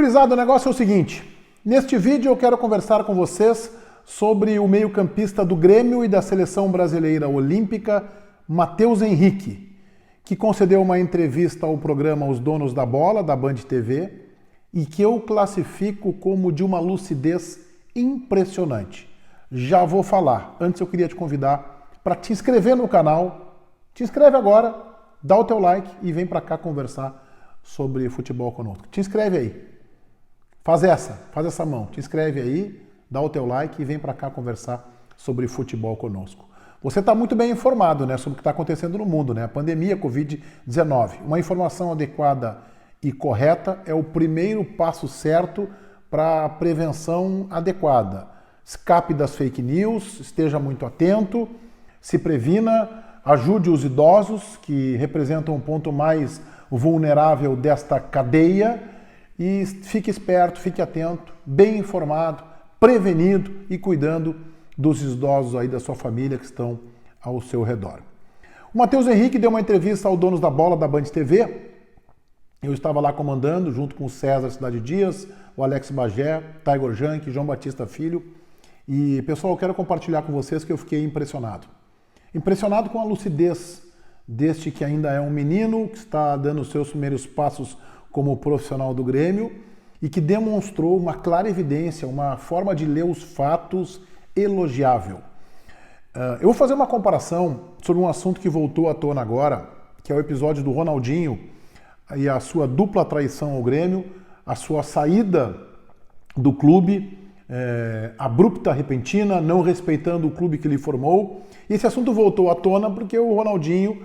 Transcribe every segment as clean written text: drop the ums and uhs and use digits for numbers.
Gurizada, o negócio é o seguinte. Neste vídeo eu quero conversar com vocês sobre o meio-campista do Grêmio e da Seleção Brasileira Olímpica, Matheus Henrique, que concedeu uma entrevista ao programa Os Donos da Bola, da Band TV, e que eu classifico como de uma lucidez impressionante. Já vou falar. Antes eu queria te convidar para te inscrever no canal. Te inscreve agora, dá o teu like e vem para cá conversar sobre futebol conosco. Te inscreve aí. Faz essa mão. Te inscreve aí, dá o teu like e vem para cá conversar sobre futebol conosco. Você está muito bem informado, né, sobre o que está acontecendo no mundo, né? A pandemia Covid-19. Uma informação adequada e correta é o primeiro passo certo para a prevenção adequada. Escape das fake news, esteja muito atento, se previna, ajude os idosos, que representam um ponto mais vulnerável desta cadeia, e fique esperto, fique atento, bem informado, prevenido e cuidando dos idosos aí da sua família que estão ao seu redor. O Matheus Henrique deu uma entrevista ao Donos da Bola da Band TV. Eu estava lá comandando, junto com o César Cidade Dias, o Alex Bagé, Tiger Junk, João Batista Filho. E, pessoal, eu quero compartilhar com vocês que eu fiquei impressionado. Impressionado com a lucidez deste que ainda é um menino, que está dando os seus primeiros passos como profissional do Grêmio e que demonstrou uma clara evidência, uma forma de ler os fatos elogiável. Eu vou fazer uma comparação sobre um assunto que voltou à tona agora, que é o episódio do Ronaldinho e a sua dupla traição ao Grêmio, a sua saída do clube, abrupta, repentina, não respeitando o clube que ele formou. E esse assunto voltou à tona porque o Ronaldinho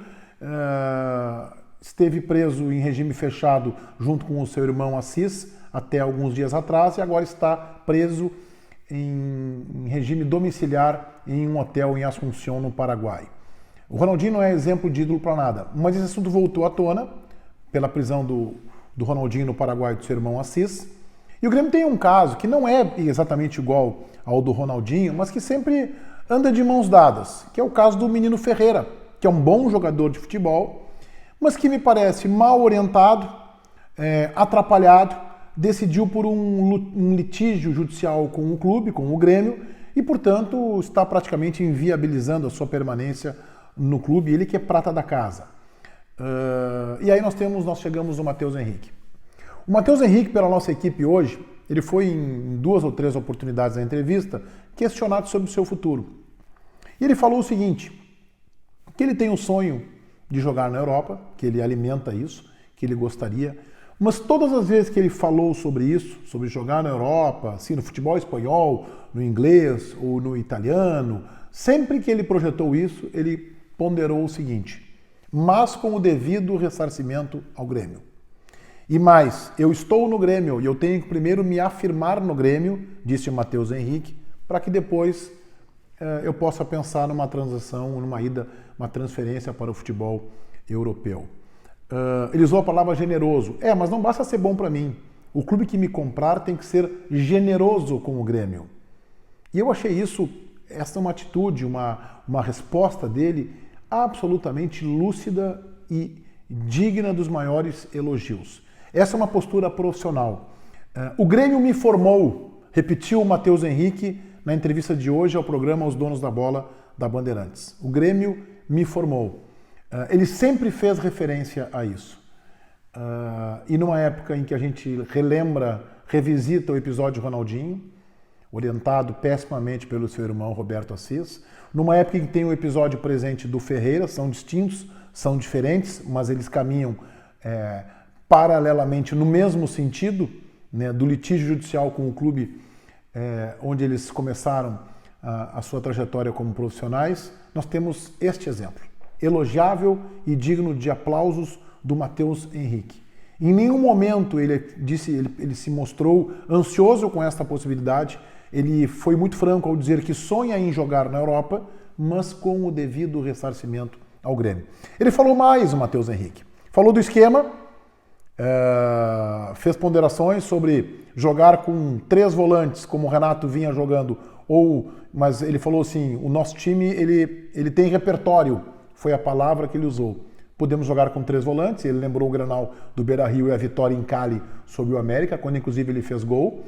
esteve preso em regime fechado junto com o seu irmão Assis até alguns dias atrás e agora está preso em regime domiciliar em um hotel em Assunção, no Paraguai. O Ronaldinho não é exemplo de ídolo para nada, mas esse assunto voltou à tona pela prisão do Ronaldinho no Paraguai e do seu irmão Assis. E o Grêmio tem um caso que não é exatamente igual ao do Ronaldinho, mas que sempre anda de mãos dadas, que é o caso do menino Ferreira, que é um bom jogador de futebol, mas que me parece mal orientado, atrapalhado, decidiu por um litígio judicial com o clube, com o Grêmio, e, portanto, está praticamente inviabilizando a sua permanência no clube, ele que é prata da casa. E aí nós chegamos no Matheus Henrique. O Matheus Henrique, pela nossa equipe hoje, ele foi em 2 ou 3 oportunidades da entrevista questionado sobre o seu futuro. E ele falou o seguinte, que ele tem o sonho de jogar na Europa, que ele alimenta isso, que ele gostaria, mas todas as vezes que ele falou sobre isso, sobre jogar na Europa, assim, no futebol espanhol, no inglês ou no italiano, sempre que ele projetou isso, ele ponderou o seguinte, mas com o devido ressarcimento ao Grêmio. E mais, eu estou no Grêmio e eu tenho que primeiro me afirmar no Grêmio, disse o Matheus Henrique, para que depois eu possa pensar numa transição, uma transferência para o futebol europeu. Ele usou a palavra generoso. Mas não basta ser bom para mim. O clube que me comprar tem que ser generoso com o Grêmio. E eu achei essa é uma atitude, uma resposta dele absolutamente lúcida e digna dos maiores elogios. Essa é uma postura profissional. O Grêmio me formou, repetiu o Matheus Henrique na entrevista de hoje ao programa Os Donos da Bola da Bandeirantes. O Grêmio me formou. Ele sempre fez referência a isso. E numa época em que a gente revisita o episódio Ronaldinho, orientado pessimamente pelo seu irmão Roberto Assis, numa época em que tem o episódio presente do Ferreira, são distintos, são diferentes, mas eles caminham paralelamente no mesmo sentido, né, do litígio judicial com o clube onde eles começaram a sua trajetória como profissionais. Nós temos este exemplo, elogiável e digno de aplausos do Matheus Henrique. Em nenhum momento ele se mostrou ansioso com esta possibilidade, ele foi muito franco ao dizer que sonha em jogar na Europa, mas com o devido ressarcimento ao Grêmio. Ele falou mais, o Matheus Henrique. Falou do esquema, fez ponderações sobre jogar com 3 volantes, como o Renato vinha jogando, mas ele falou assim, o nosso time ele tem repertório, foi a palavra que ele usou. podemos jogar com 3 volantes. Ele lembrou o Grenal do Beira-Rio e a vitória em Cali sobre o América, quando inclusive ele fez gol.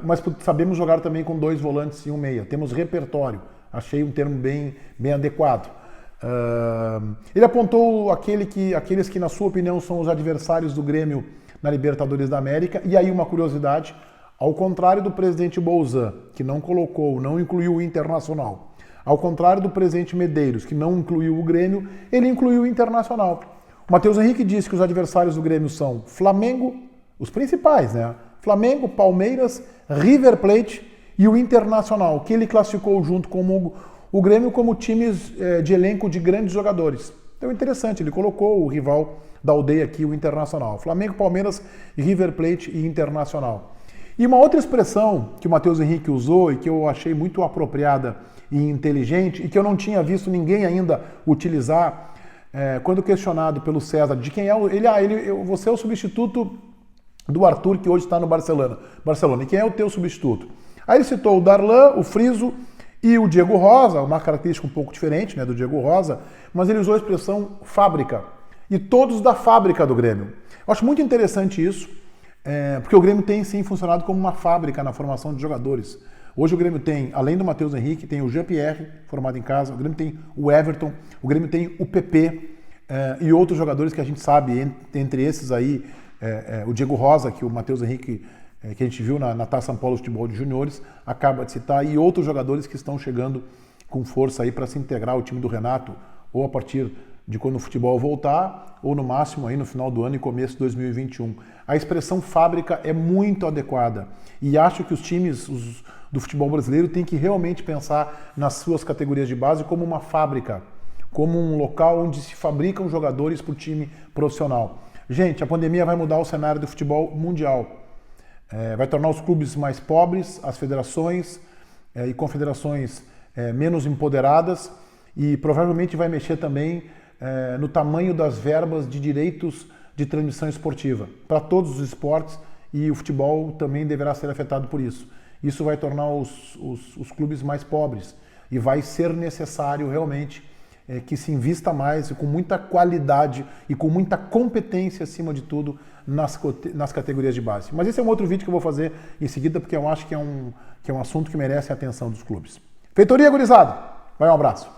Mas sabemos jogar também com 2 volantes e um meia. Temos repertório. Achei um termo bem adequado. Ele apontou aqueles que, na sua opinião, são os adversários do Grêmio na Libertadores da América. E aí uma curiosidade, ao contrário do presidente Bolzan, que não incluiu o Internacional, ao contrário do presidente Medeiros, que não incluiu o Grêmio, ele incluiu o Internacional. O Matheus Henrique disse que os adversários do Grêmio são Flamengo, os principais, né? Flamengo, Palmeiras, River Plate e o Internacional, que ele classificou junto com o Grêmio como times de elenco de grandes jogadores. Então interessante, ele colocou o rival da aldeia aqui, o Internacional. Flamengo, Palmeiras, River Plate e Internacional. E uma outra expressão que o Matheus Henrique usou e que eu achei muito apropriada e inteligente e que eu não tinha visto ninguém ainda utilizar, quando questionado pelo César de quem é você é o substituto do Arthur, que hoje está no Barcelona. E quem é o teu substituto? Aí ele citou o Darlan, o Friso e o Diego Rosa, uma característica um pouco diferente, né, do Diego Rosa, mas ele usou a expressão fábrica. E todos da fábrica do Grêmio. Eu acho muito interessante isso, porque o Grêmio tem sim funcionado como uma fábrica na formação de jogadores. Hoje o Grêmio tem, além do Matheus Henrique, tem o Jean-Pierre, formado em casa, o Grêmio tem o Everton, o Grêmio tem o PP e outros jogadores que a gente sabe, entre esses aí, o Diego Rosa, que o Matheus Henrique, que a gente viu na Taça São Paulo Futebol de Juniores, acaba de citar, e outros jogadores que estão chegando com força aí para se integrar ao time do Renato, ou a partir de quando o futebol voltar, ou no máximo aí no final do ano e começo de 2021. A expressão fábrica é muito adequada e acho que os times do futebol brasileiro têm que realmente pensar nas suas categorias de base como uma fábrica, como um local onde se fabricam jogadores para o time profissional. Gente, a pandemia vai mudar o cenário do futebol mundial. Vai tornar os clubes mais pobres, as federações e confederações menos empoderadas e provavelmente vai mexer também no tamanho das verbas de direitos de transmissão esportiva para todos os esportes, e o futebol também deverá ser afetado por isso. Isso vai tornar os clubes mais pobres e vai ser necessário realmente que se invista mais e com muita qualidade e com muita competência, acima de tudo, nas categorias de base. Mas esse é um outro vídeo que eu vou fazer em seguida, porque eu acho que é um assunto que merece a atenção dos clubes. Feitoria, gurizada! Vai, um abraço!